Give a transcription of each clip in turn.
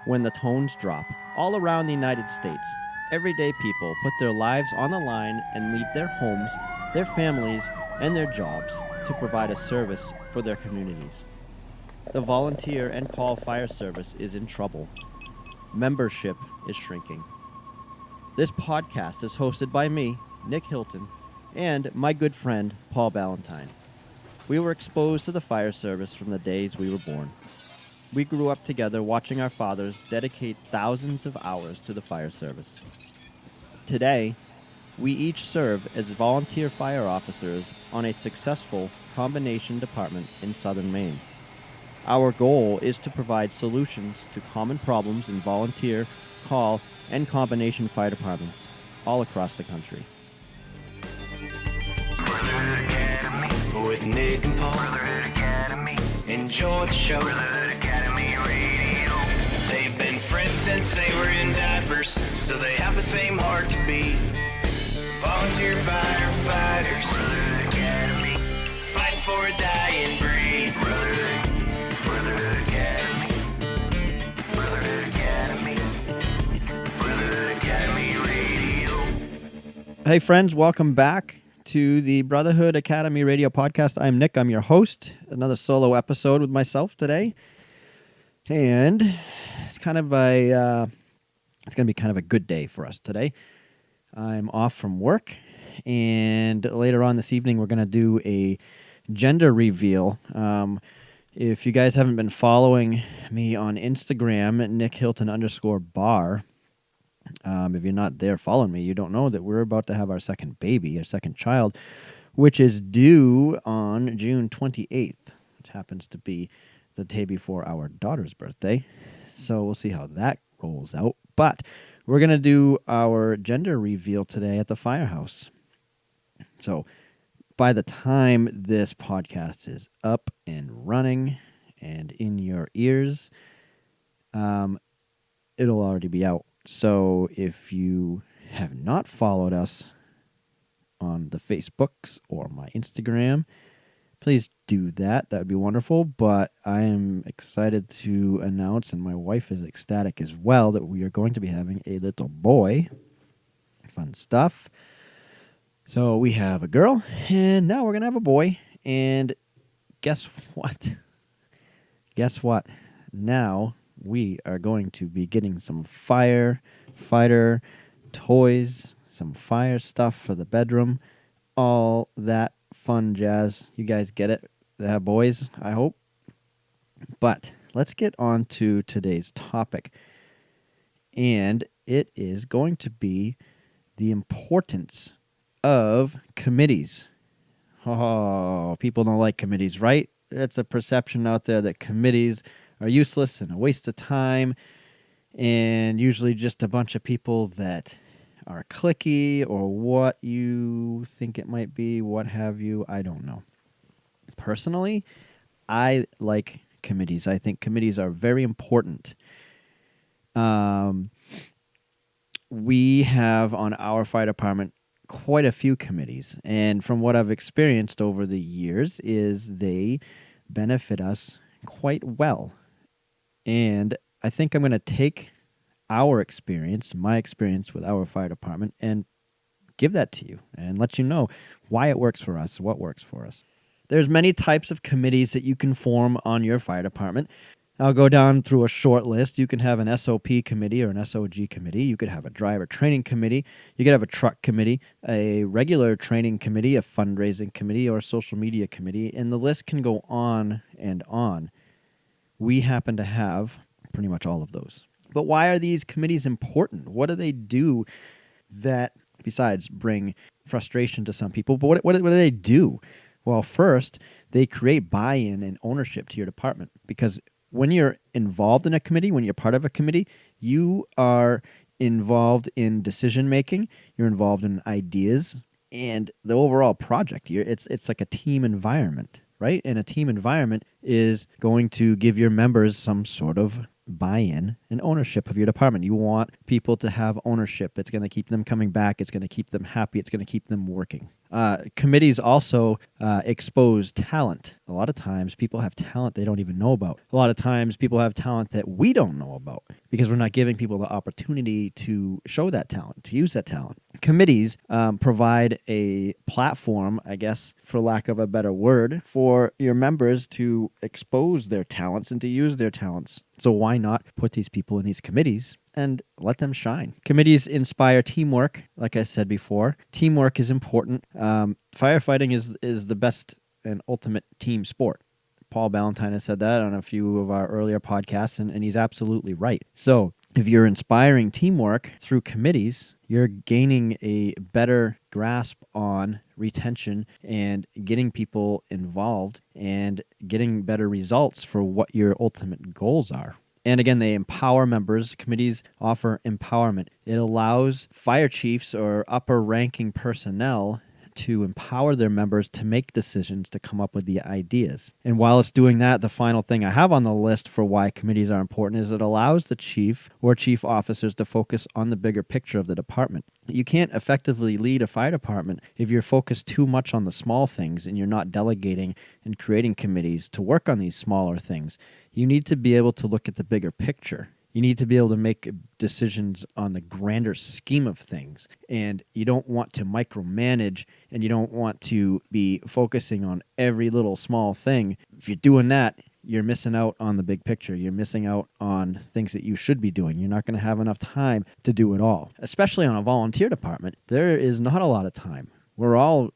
when the tones drop. All around the United States, everyday people put their lives on the line and leave their homes, their families, and their jobs to provide a service for their communities. The volunteer and call fire service is in trouble. Membership is shrinking. This podcast is hosted by me, Nick Hilton, and my good friend, Paul Ballantyne. We were exposed to the fire service from the days we were born. We grew up together watching our fathers dedicate thousands of hours to the fire service. Today, we each serve as volunteer fire officers on a successful combination department in southern Maine. Our goal is to provide solutions to common problems in volunteer, call, and combination fire departments all across the country. Brotherhood Academy with Nick and Paul. Brotherhood Academy. Enjoy the show. Brotherhood Academy Radio. They've been friends since they were in diapers, so they have the same heart to be volunteer firefighters. Brotherhood Academy. Fighting for a dying breed. Brotherhood Academy. Brotherhood Academy. Brotherhood Academy Radio. Hey, friends, welcome back to the Brotherhood Academy Radio podcast. I'm Nick. I'm your host. Another solo episode with myself today, and it's going to be kind of a good day for us today. I'm off from work, and later on this evening, we're going to do a gender reveal. If you guys haven't been following me on Instagram at @NickHilton_bar. If you're not there following me, you don't know that we're about to have our second baby, our second child, which is due on June 28th, which happens to be the day before our daughter's birthday. So we'll see how that rolls out. But we're going to do our gender reveal today at the firehouse. So by the time this podcast is up and running and in your ears, it'll already be out. So if you have not followed us on the Facebooks or my Instagram, please do that. That would be wonderful. But I am excited to announce, and my wife is ecstatic as well, that we are going to be having a little boy. Fun stuff. So we have a girl, and now we're going to have a boy. And guess what? Now we are going to be getting some firefighter toys, some fire stuff for the bedroom, all that fun jazz. You guys get it, boys, I hope. But let's get on to today's topic. And it is going to be the importance of committees. Oh, people don't like committees, right? It's a perception out there that committees are useless and a waste of time, and usually just a bunch of people that are cliquey or what you think it might be, what have you. I don't know. Personally, I like committees. I think committees are very important. We have on our fire department quite a few committees, and from what I've experienced over the years is they benefit us quite well. And I think I'm going to take our experience, my experience with our fire department, and give that to you and let you know why it works for us, what works for us. There's many types of committees that you can form on your fire department. I'll go down through a short list. You can have an SOP committee or an SOG committee. You could have a driver training committee. You could have a truck committee, a regular training committee, a fundraising committee, or a social media committee, and the list can go on and on. We happen to have pretty much all of those. But why are these committees important? What do they do that, besides bring frustration to some people, but what do they do? Well, first, they create buy-in and ownership to your department, because when you're involved in a committee, when you're part of a committee, you are involved in decision-making, you're involved in ideas, and the overall project. It's like a team environment, right? And a team environment is going to give your members some sort of buy-in and ownership of your department. You want people to have ownership. It's going to keep them coming back. It's going to keep them happy. It's going to keep them working. Committees also expose talent. A lot of times people have talent they don't even know about. A lot of times people have talent that we don't know about because we're not giving people the opportunity to show that talent, to use that talent. Committees provide a platform, I guess, for lack of a better word, for your members to expose their talents and to use their talents. So why not put these people in these committees and let them shine? Committees inspire teamwork, like I said before. Teamwork is important. Firefighting is the best and ultimate team sport. Paul Ballantyne has said that on a few of our earlier podcasts, and he's absolutely right. So if you're inspiring teamwork through committees, you're gaining a better grasp on retention and getting people involved and getting better results for what your ultimate goals are. And again, they empower members. Committees offer empowerment. It allows fire chiefs or upper ranking personnel to empower their members to make decisions, to come up with the ideas. And while it's doing that, the final thing I have on the list for why committees are important is it allows the chief or chief officers to focus on the bigger picture of the department. You can't effectively lead a fire department if you're focused too much on the small things and you're not delegating and creating committees to work on these smaller things. You need to be able to look at the bigger picture. You need to be able to make decisions on the grander scheme of things. And you don't want to micromanage, and you don't want to be focusing on every little small thing. If you're doing that, you're missing out on the big picture. You're missing out on things that you should be doing. You're not going to have enough time to do it all. Especially on a volunteer department, there is not a lot of time. We're all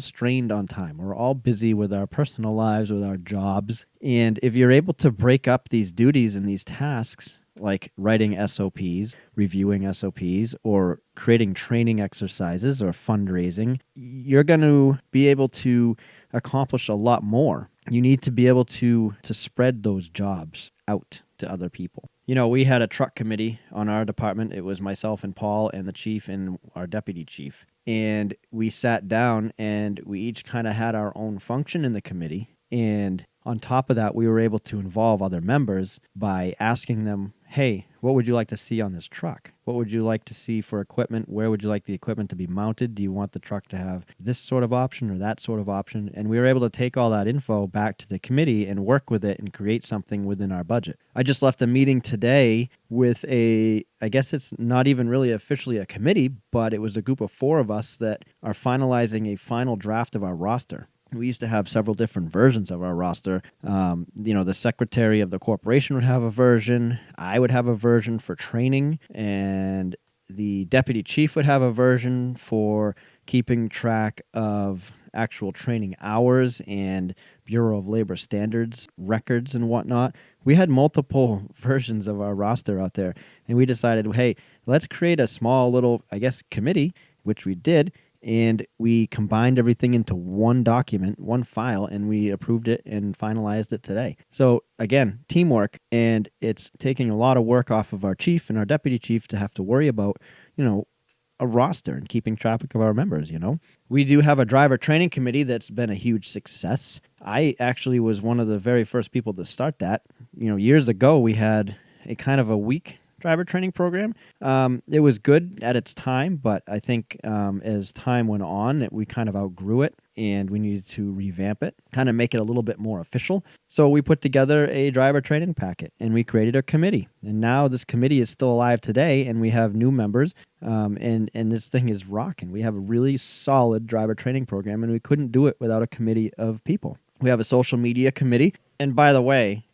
strained on time. We're all busy with our personal lives, with our jobs. And if you're able to break up these duties and these tasks, like writing SOPs, reviewing SOPs, or creating training exercises or fundraising, you're going to be able to accomplish a lot more. You need to be able to spread those jobs out to other people. You know, we had a truck committee on our department. It was myself and Paul and the chief and our deputy chief. And we sat down and we each kind of had our own function in the committee. And on top of that, we were able to involve other members by asking them, hey, what would you like to see on this truck? What would you like to see for equipment? Where would you like the equipment to be mounted? Do you want the truck to have this sort of option or that sort of option? And we were able to take all that info back to the committee and work with it and create something within our budget. I just left a meeting today with I guess it's not even really officially a committee, but it was a group of 4 of us that are finalizing a final draft of our roster. We used to have several different versions of our roster. The secretary of the corporation would have a version. I would have a version for training. And the deputy chief would have a version for keeping track of actual training hours and Bureau of Labor Standards records and whatnot. We had multiple versions of our roster out there. And we decided, hey, let's create a small little, committee, which we did. And we combined everything into one document, one file, and we approved it and finalized it today. So again, teamwork, and it's taking a lot of work off of our chief and our deputy chief to have to worry about, a roster and keeping track of our members, We do have a driver training committee that's been a huge success. I actually was one of the very first people to start that. Years ago, we had a kind of a week driver training program. It was good at its time, but I think as time went on, we kind of outgrew it and we needed to revamp it, kind of make it a little bit more official. So we put together a driver training packet and we created a committee. And now this committee is still alive today and we have new members and this thing is rocking. We have a really solid driver training program and we couldn't do it without a committee of people. We have a social media committee. And by the way,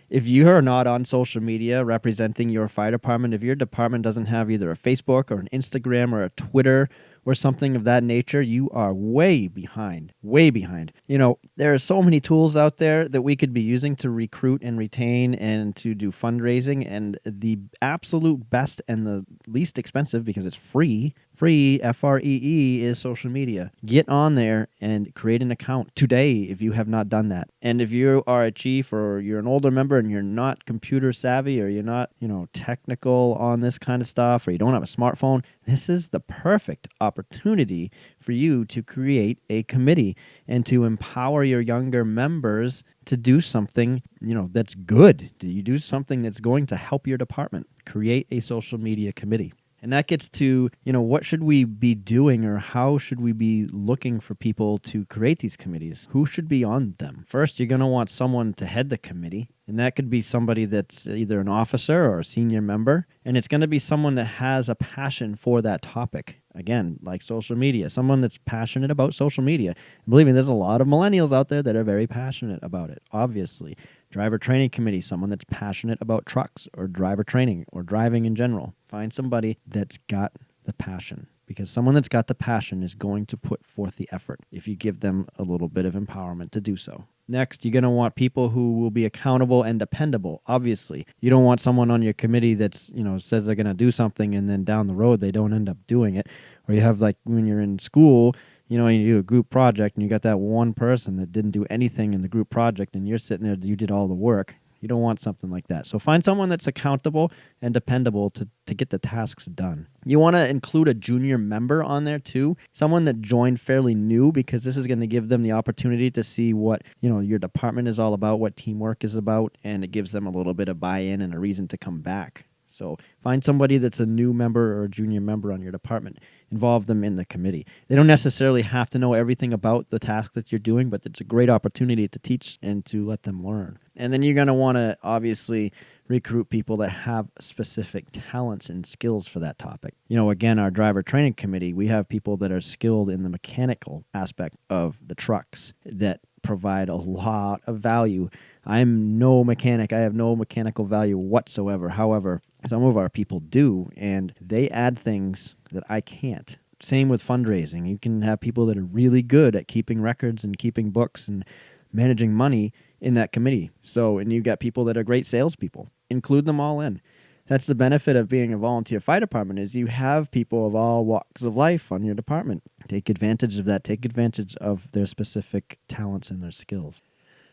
if you are not on social media representing your fire department, if your department doesn't have either a Facebook or an Instagram or a Twitter or something of that nature, you are way behind, way behind. There are so many tools out there that we could be using to recruit and retain and to do fundraising. And the absolute best and the least expensive, because it's free, F-R-E-E, is social media. Get on there and create an account today if you have not done that. And if you are a chief or you're an older member and you're not computer savvy or you're not, technical on this kind of stuff or you don't have a smartphone, this is the perfect opportunity for you to create a committee and to empower your younger members to do something, that's good. Do you do something that's going to help your department? Create a social media committee. And that gets to, what should we be doing, or how should we be looking for people to create these committees? Who should be on them? First, you're going to want someone to head the committee. And that could be somebody that's either an officer or a senior member. And it's going to be someone that has a passion for that topic. Again, like social media, someone that's passionate about social media. And believe me, there's a lot of millennials out there that are very passionate about it, obviously. Driver training committee, someone that's passionate about trucks or driver training or driving in general. Find somebody that's got the passion, because someone that's got the passion is going to put forth the effort if you give them a little bit of empowerment to do so. Next, you're going to want people who will be accountable and dependable, obviously. You don't want someone on your committee that's, says they're going to do something and then down the road they don't end up doing it. Or you have, like, when you're in school, you do a group project and you got that one person that didn't do anything in the group project and you're sitting there, you did all the work. You don't want something like that. So find someone that's accountable and dependable to get the tasks done. You want to include a junior member on there too, someone that joined fairly new, because this is going to give them the opportunity to see what, your department is all about, what teamwork is about, and it gives them a little bit of buy-in and a reason to come back. So find somebody that's a new member or a junior member on your department. Involve them in the committee. They don't necessarily have to know everything about the task that you're doing, but it's a great opportunity to teach and to let them learn. And then you're going to want to obviously recruit people that have specific talents and skills for that topic. Again, our driver training committee, we have people that are skilled in the mechanical aspect of the trucks that provide a lot of value. I'm no mechanic. I have no mechanical value whatsoever. However, some of our people do, and they add things that I can't. Same with fundraising. You can have people that are really good at keeping records and keeping books and managing money in that committee. And you've got people that are great salespeople. Include them all in. That's the benefit of being a volunteer fire department, is you have people of all walks of life on your department. Take advantage of that. Take advantage of their specific talents and their skills.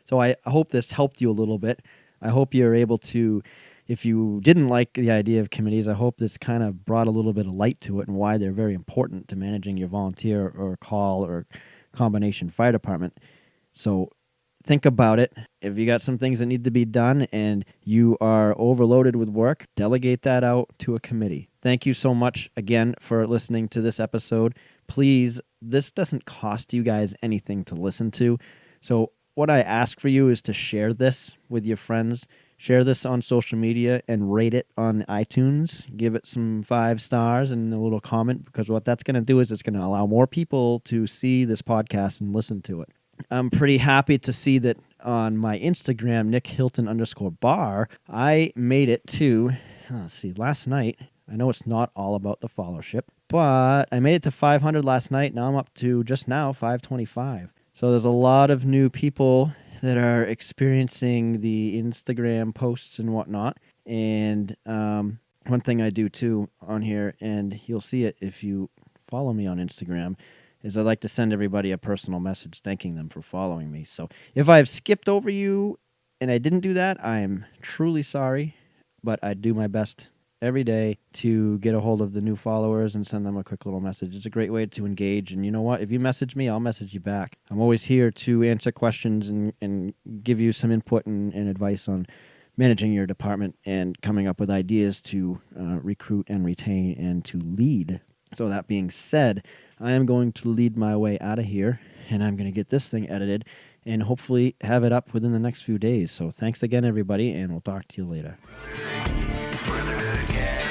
So I hope this helped you a little bit. I hope you're able to, if you didn't like the idea of committees, I hope this kind of brought a little bit of light to it and why they're very important to managing your volunteer or call or combination fire department. So think about it. If you got some things that need to be done and you are overloaded with work, delegate that out to a committee. Thank you so much again for listening to this episode. Please, this doesn't cost you guys anything to listen to. So what I ask for you is to share this with your friends. Share this on social media and rate it on iTunes. Give it some 5 stars and a little comment, because what that's going to do is it's going to allow more people to see this podcast and listen to it. I'm pretty happy to see that on my Instagram, @NickHilton_bar, I made it to, last night. I know it's not all about the followership, but I made it to 500 last night. Now I'm up to just now 525. So there's a lot of new people that are experiencing the Instagram posts and whatnot. And one thing I do too on here, and you'll see it if you follow me on Instagram, is I like to send everybody a personal message thanking them for following me. So if I've skipped over you and I didn't do that, I am truly sorry, but I do my best every day to get a hold of the new followers and send them a quick little message. It's a great way to engage. And you know what? If you message me, I'll message you back. I'm always here to answer questions and give you some input and advice on managing your department and coming up with ideas to recruit and retain and to lead. So that being said, I am going to lead my way out of here, and I'm going to get this thing edited and hopefully have it up within the next few days. So thanks again, everybody, and we'll talk to you later. Brotherhood Academy.